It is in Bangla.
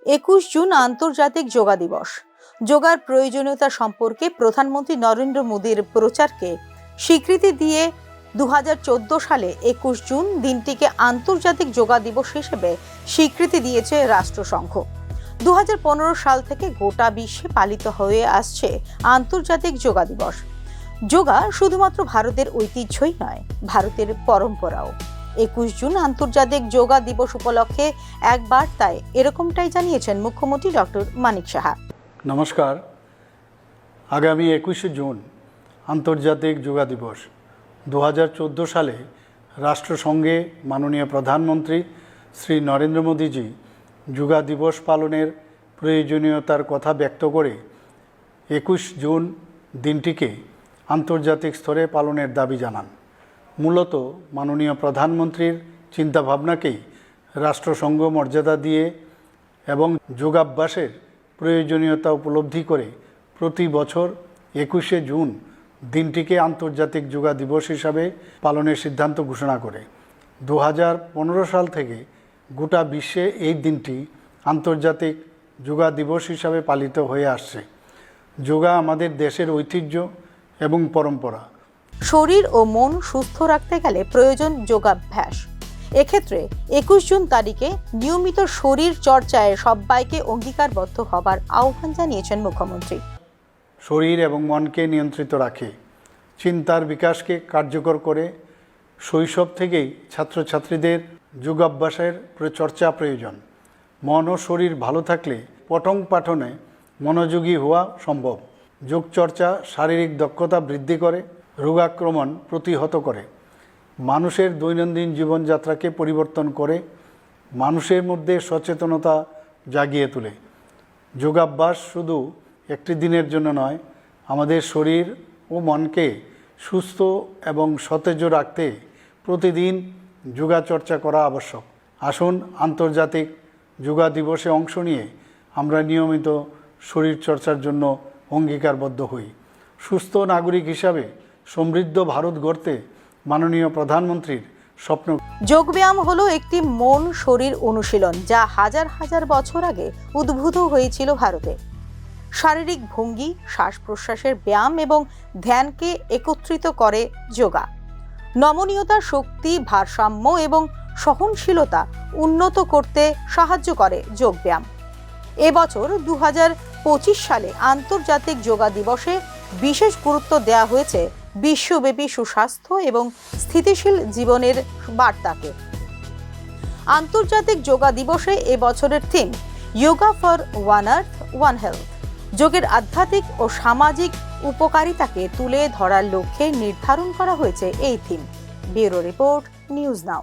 21 জুন আন্তর্জাতিক যোগা দিবস। যোগার প্রয়োজনীয়তা সম্পর্কে প্রধানমন্ত্রী নরেন্দ্র মোদীর প্রচারকে স্বীকৃতি দিয়ে 2014 সালে 21 জুন দিনটিকে আন্তর্জাতিক যোগা দিবস হিসেবে স্বীকৃতি দিয়েছে রাষ্ট্রসংঘ। 2015 সাল থেকে গোটা বিশ্বে পালিত হয়ে আসছে আন্তর্জাতিক যোগা দিবস। যোগা শুধুমাত্র ভারতের ঐতিহ্যই নয়, ভারতের পরম্পরাও। 21 জুন আন্তর্জাতিক যোগা দিবস উপলক্ষে এক বার্তায় এরকমটাই জানিয়েছেন মুখ্যমন্ত্রী ডক্টর মানিক সাহা। নমস্কার। আগামী 21 জুন আন্তর্জাতিক যোগা দিবস। 2014 সালে রাষ্ট্রসংঘে মাননীয় প্রধানমন্ত্রী শ্রী নরেন্দ্র মোদীজি যোগা দিবস পালনের প্রয়োজনীয়তার কথা ব্যক্ত করে 21 জুন দিনটিকে আন্তর্জাতিক স্তরে পালনের দাবি জানান। মূলত মাননীয় প্রধানমন্ত্রীর চিন্তাভাবনাকেই রাষ্ট্রসংঘ মর্যাদা দিয়ে এবং যোগাভ্যাসের প্রয়োজনীয়তা উপলব্ধি করে প্রতি বছর 21শে জুন দিনটিকে আন্তর্জাতিক যোগা দিবস হিসাবে পালনের সিদ্ধান্ত ঘোষণা করে। 2015 সাল থেকে গোটা বিশ্বে এই দিনটি আন্তর্জাতিক যোগা দিবস হিসাবে পালিত হয়ে আসছে। যোগা আমাদের দেশের ঐতিহ্য এবং পরম্পরা। শরীর ও মন সুস্থ রাখতে গেলে প্রয়োজন যোগাভ্যাস। এক্ষেত্রে 21 জুন তারিখে নিয়মিত শরীর চর্চায় সবাইকে অঙ্গীকারবদ্ধ হবার আহ্বান জানিয়েছেন মুখ্যমন্ত্রী। শরীর এবং মনকে নিয়ন্ত্রিত রাখে, চিন্তার বিকাশকে কার্যকর করে। শৈশব থেকেই ছাত্রছাত্রীদের যোগাভ্যাসের চর্চা প্রয়োজন। মন ও শরীর ভালো থাকলে পঠন পাঠনে মনোযোগী হওয়া সম্ভব। যোগচর্চা শারীরিক দক্ষতা বৃদ্ধি করে, রোগাক্রমণ প্রতিহত করে, মানুষের দৈনন্দিন জীবনযাত্রাকে পরিবর্তন করে, মানুষের মধ্যে সচেতনতা জাগিয়ে তোলে। যোগাভ্যাস শুধু একটি দিনের জন্য নয়, আমাদের শরীর ও মনকে সুস্থ এবং সতেজ রাখতে প্রতিদিন যোগাচর্চা করা আবশ্যক। আসুন আন্তর্জাতিক যোগা দিবসে অংশ নিয়ে আমরা নিয়মিত শরীরচর্চার জন্য অঙ্গীকারবদ্ধ হই। সুস্থ নাগরিক হিসাবে সমৃদ্ধ ভারত গড়তে মাননীয় প্রধানমন্ত্রীর স্বপ্ন। যোগব্যায়াম হলো একটি মন শরীর অনুশীলন যা হাজার হাজার বছর আগে উদ্ভূত হয়েছিল ভারতে। শারীরিক ভঙ্গি, শ্বাস প্রশ্বাসের ব্যায়াম এবং ধ্যানকে একত্রিত করে যোগা। নমনীয়তা, শক্তি, ভারসাম্য এবং সহনশীলতা উন্নত করতে সাহায্য করে যোগব্যায়াম। এবছর 2025 সালে আন্তর্জাতিক যোগা দিবসে বিশেষ গুরুত্ব দেওয়া হয়েছে বিশ্বব্যাপী সুস্বাস্থ্য এবং স্থিতিশীল জীবনের বার্তাকে। আন্তর্জাতিক যোগা দিবসে এবছরের theme yoga for one earth one health. যোগের আধ্যাত্মিক ও সামাজিক উপকারিতাকে তুলে ধরার লক্ষ্যে নির্ধারণ করা হয়েছে এই theme. Bureau report, news now.